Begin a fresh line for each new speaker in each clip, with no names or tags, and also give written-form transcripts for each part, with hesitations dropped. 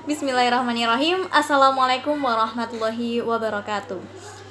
Bismillahirrahmanirrahim. Assalamualaikum warahmatullahi wabarakatuh.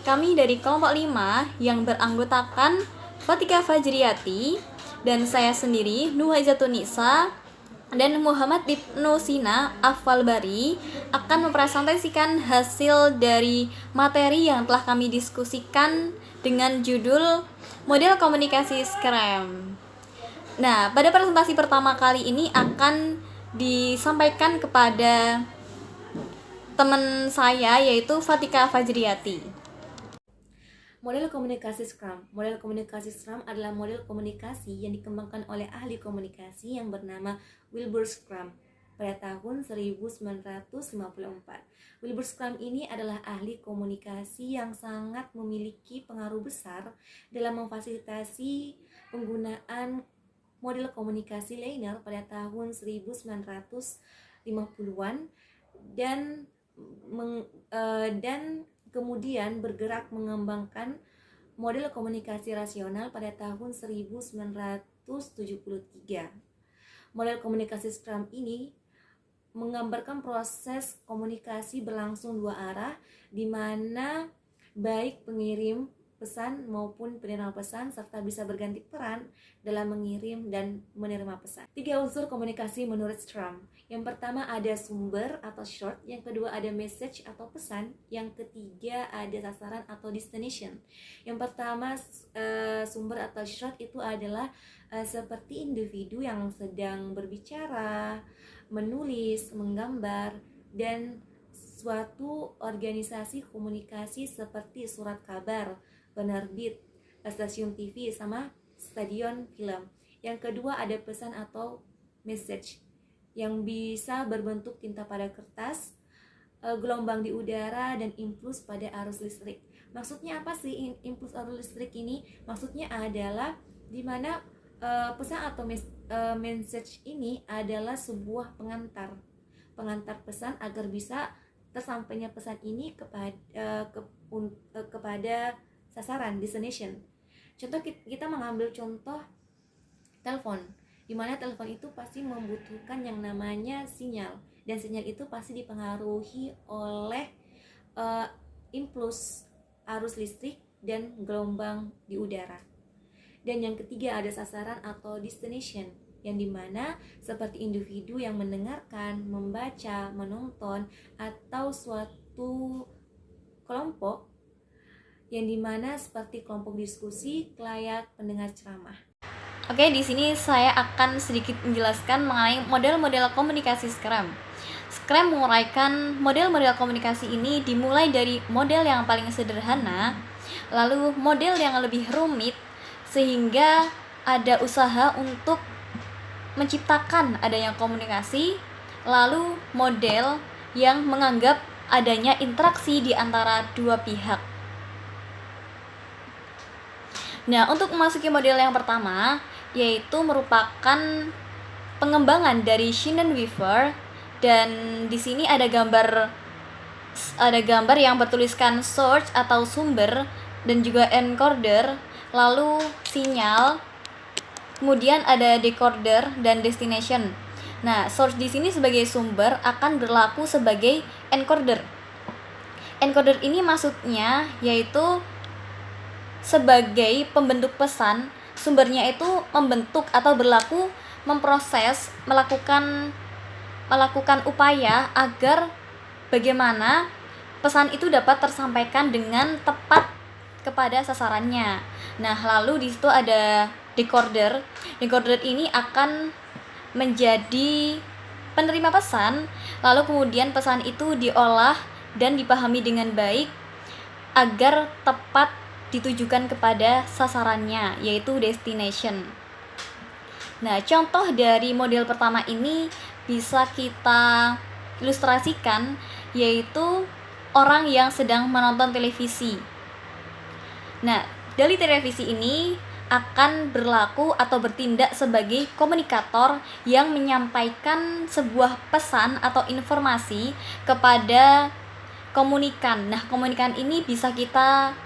Kami dari kelompok 5 yang beranggotakan Fatika Fajriyati dan saya sendiri Nuhaizatun Nisa dan Muhammad Ibnu Sina Afwal Bari akan mempresentasikan hasil dari materi yang telah kami diskusikan dengan judul Model Komunikasi Scrum. Nah, pada presentasi pertama kali ini akan disampaikan kepada teman saya yaitu Fatika Fajriyati.
Model komunikasi Scrum. Model komunikasi Scrum adalah model komunikasi yang dikembangkan oleh ahli komunikasi yang bernama Wilbur Scrum pada tahun 1954. Wilbur Scrum ini adalah ahli komunikasi yang sangat memiliki pengaruh besar dalam memfasilitasi penggunaan model komunikasi linear pada tahun 1950-an dan kemudian bergerak mengembangkan model komunikasi rasional pada tahun 1973. Model komunikasi Scrum ini menggambarkan proses komunikasi berlangsung dua arah di mana baik pengirim pesan maupun penerima pesan serta bisa berganti peran dalam mengirim dan menerima pesan. 3 unsur komunikasi menurut Scrum. Yang pertama ada sumber atau short, yang kedua ada message atau pesan, yang ketiga ada sasaran atau destination. Yang pertama sumber atau short itu adalah seperti individu yang sedang berbicara, menulis, menggambar, dan suatu organisasi komunikasi seperti surat kabar, penerbit, stasiun TV, sama stadion film. Yang kedua ada pesan atau message yang bisa berbentuk tinta pada kertas, gelombang di udara, dan impuls pada arus listrik. Maksudnya apa sih impuls arus listrik ini? Maksudnya adalah di mana pesan atau message ini adalah sebuah pengantar pesan agar bisa tersampainya pesan ini kepada sasaran, destination. Contoh, kita mengambil contoh telepon, di mana telepon itu pasti membutuhkan yang namanya sinyal, dan sinyal itu pasti dipengaruhi oleh impuls arus listrik dan gelombang di udara. Dan yang ketiga ada sasaran atau destination, yang dimana seperti individu yang mendengarkan, membaca, menonton, atau suatu kelompok yang dimana seperti kelompok diskusi, kelayak, pendengar ceramah.
Oke, di sini saya akan sedikit menjelaskan mengenai model-model komunikasi Scrum. Scrum menguraikan model-model komunikasi ini dimulai dari model yang paling sederhana, lalu model yang lebih rumit, sehingga ada usaha untuk menciptakan adanya komunikasi, lalu model yang menganggap adanya interaksi di antara dua pihak. Nah, untuk memasuki model yang pertama, yaitu merupakan pengembangan dari Shannon Weaver, dan di sini ada gambar yang bertuliskan source atau sumber, dan juga encoder, lalu sinyal, kemudian ada decoder dan destination. Nah, source di sini sebagai sumber akan berlaku sebagai encoder. Encoder ini maksudnya yaitu sebagai pembentuk pesan, sumbernya itu membentuk atau berlaku memproses, melakukan upaya agar bagaimana pesan itu dapat tersampaikan dengan tepat kepada sasarannya. Nah, lalu di situ ada decoder. Decoder ini akan menjadi penerima pesan, lalu kemudian pesan itu diolah dan dipahami dengan baik agar tepat ditujukan kepada sasarannya, yaitu destination. Nah, contoh dari model pertama ini bisa kita ilustrasikan, yaitu orang yang sedang menonton televisi. Nah, dari televisi ini akan berlaku atau bertindak sebagai komunikator yang menyampaikan sebuah pesan atau informasi kepada komunikan. Nah, komunikan ini bisa kita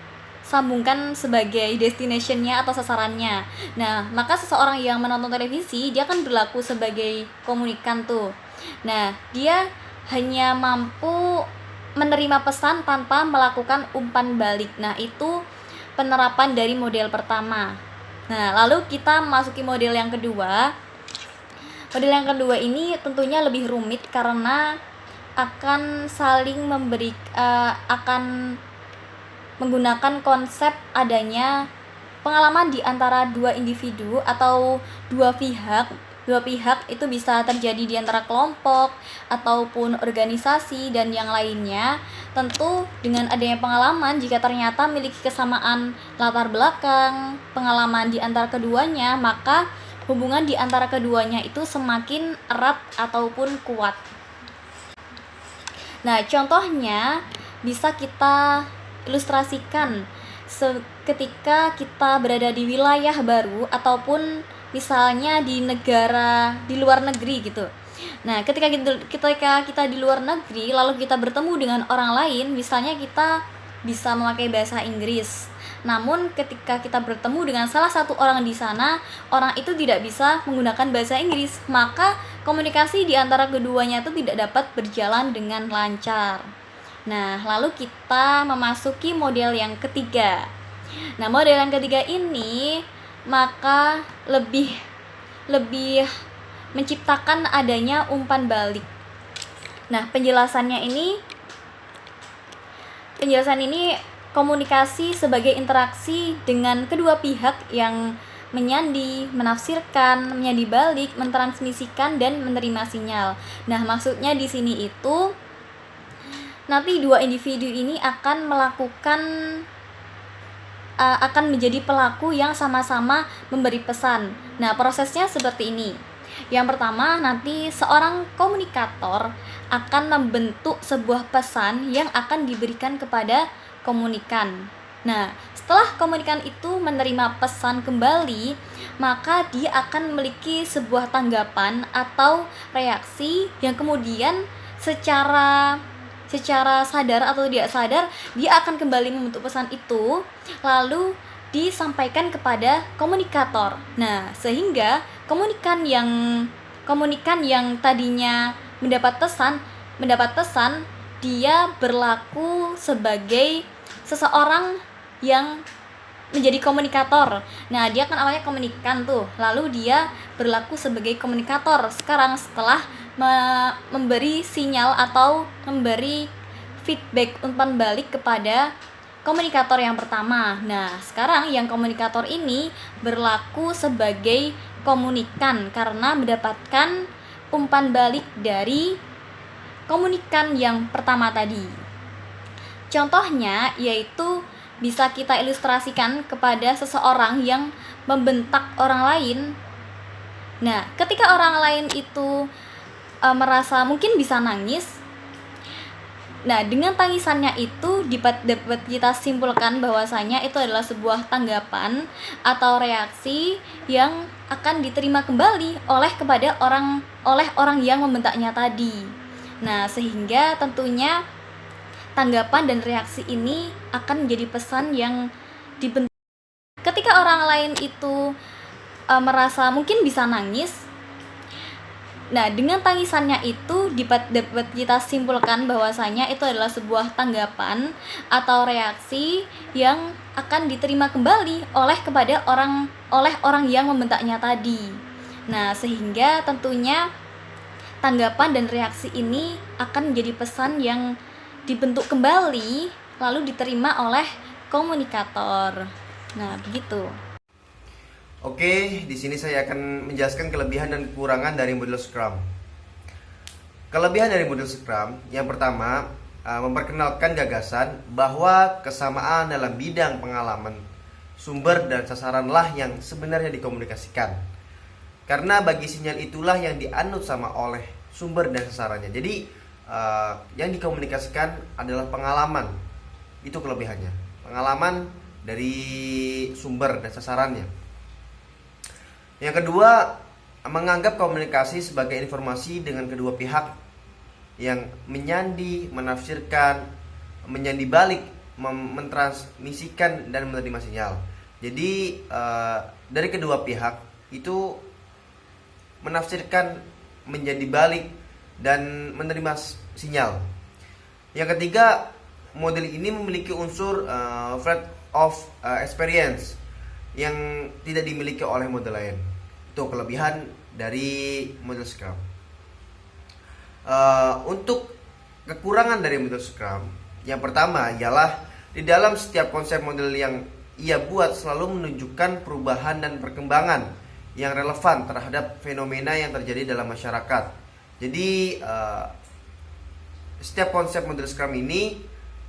sambungkan sebagai destination-nya atau sasarannya. Nah, maka seseorang yang menonton televisi, dia kan berlaku sebagai komunikan tuh. Nah, dia hanya mampu menerima pesan tanpa melakukan umpan balik. Nah, itu penerapan dari model pertama. Nah, lalu kita masuki model yang kedua. Model yang kedua ini tentunya lebih rumit karena akan akan menggunakan konsep adanya pengalaman di antara dua individu atau dua pihak. Dua pihak itu bisa terjadi di antara kelompok ataupun organisasi dan yang lainnya. Tentu dengan adanya pengalaman, jika ternyata memiliki kesamaan latar belakang, pengalaman di antara keduanya, maka hubungan di antara keduanya itu semakin erat ataupun kuat. Nah, contohnya bisa kita ilustrasikan ketika kita berada di wilayah baru ataupun misalnya di luar negeri gitu. Nah, ketika kita di luar negeri lalu kita bertemu dengan orang lain, misalnya kita bisa memakai bahasa Inggris. Namun ketika kita bertemu dengan salah satu orang di sana, orang itu tidak bisa menggunakan bahasa Inggris, maka komunikasi di antara keduanya itu tidak dapat berjalan dengan lancar. Nah, lalu kita memasuki model yang ketiga. Nah, model yang ketiga ini maka lebih menciptakan adanya umpan balik. Nah, penjelasan ini komunikasi sebagai interaksi dengan kedua pihak yang menyandi, menafsirkan, menyandi balik, mentransmisikan dan menerima sinyal. Nah, maksudnya di sini itu nanti dua individu ini akan menjadi pelaku yang sama-sama memberi pesan. Nah, prosesnya seperti ini. Yang pertama, nanti seorang komunikator akan membentuk sebuah pesan yang akan diberikan kepada komunikan. Nah, setelah komunikan itu menerima pesan kembali, maka dia akan memiliki sebuah tanggapan atau reaksi yang kemudian secara sadar atau tidak sadar dia akan kembali membentuk pesan itu lalu disampaikan kepada komunikator. Nah, sehingga komunikan yang tadinya mendapat pesan dia berlaku sebagai seseorang yang menjadi komunikator. Nah, dia kan awalnya komunikan tuh, lalu dia berlaku sebagai komunikator sekarang setelah memberi sinyal atau memberi feedback umpan balik kepada komunikator yang pertama. Nah, sekarang yang komunikator ini berlaku sebagai komunikan karena mendapatkan umpan balik dari komunikan yang pertama tadi. Contohnya yaitu bisa kita ilustrasikan kepada seseorang yang membentak orang lain. Nah, ketika orang lain itu merasa mungkin bisa nangis. Nah, dengan tangisannya itu dapat kita simpulkan bahwasanya itu adalah sebuah tanggapan atau reaksi yang akan diterima kembali oleh orang yang membentaknya tadi. Nah, sehingga tentunya tanggapan dan reaksi ini akan menjadi pesan yang dibentuk. Ketika orang lain itu merasa mungkin bisa nangis. Nah, dengan tangisannya itu dapat kita simpulkan bahwasanya itu adalah sebuah tanggapan atau reaksi yang akan diterima kembali oleh orang yang membentaknya tadi. Nah, sehingga tentunya tanggapan dan reaksi ini akan menjadi pesan yang dibentuk kembali lalu diterima oleh komunikator. Nah, begitu.
Oke, di sini saya akan menjelaskan kelebihan dan kekurangan dari model Scrum. Kelebihan dari model Scrum, yang pertama, memperkenalkan gagasan bahwa kesamaan dalam bidang pengalaman, sumber dan sasaranlah yang sebenarnya dikomunikasikan. Karena bagi sinyal itulah yang dianut sama oleh sumber dan sasarannya. Jadi, yang dikomunikasikan adalah pengalaman. Itu kelebihannya. Pengalaman dari sumber dan sasarannya. Yang kedua, menganggap komunikasi sebagai informasi dengan kedua pihak yang menyandi, menafsirkan, menyandi balik, mentransmisikan dan menerima sinyal. Jadi dari kedua pihak itu menafsirkan, menjadi balik dan menerima sinyal. Yang ketiga, model ini memiliki unsur breadth of experience yang tidak dimiliki oleh model lain. Itu kelebihan dari model Scrum. Untuk kekurangan dari model Scrum, yang pertama ialah di dalam setiap konsep model yang ia buat selalu menunjukkan perubahan dan perkembangan yang relevan terhadap fenomena yang terjadi dalam masyarakat. Jadi setiap konsep model Scrum ini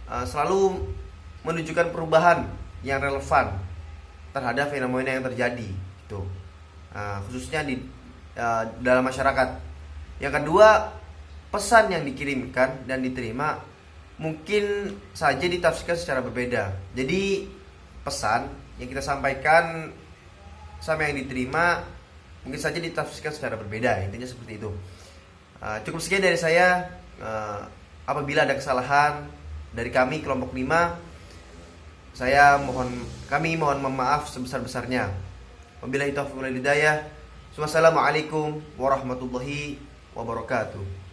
selalu menunjukkan perubahan yang relevan terhadap fenomena yang terjadi, gitu. Khususnya di dalam masyarakat. Yang kedua, pesan yang dikirimkan dan diterima mungkin saja ditafsirkan secara berbeda. Jadi pesan yang kita sampaikan sama yang diterima mungkin saja ditafsirkan secara berbeda. Intinya seperti itu. Cukup sekian dari saya. Apabila ada kesalahan dari kami kelompok 5, kami mohon maaf sebesar-besarnya. Wabillahi taufiq wal hidayah. Wassalamualaikum warahmatullahi wabarakatuh.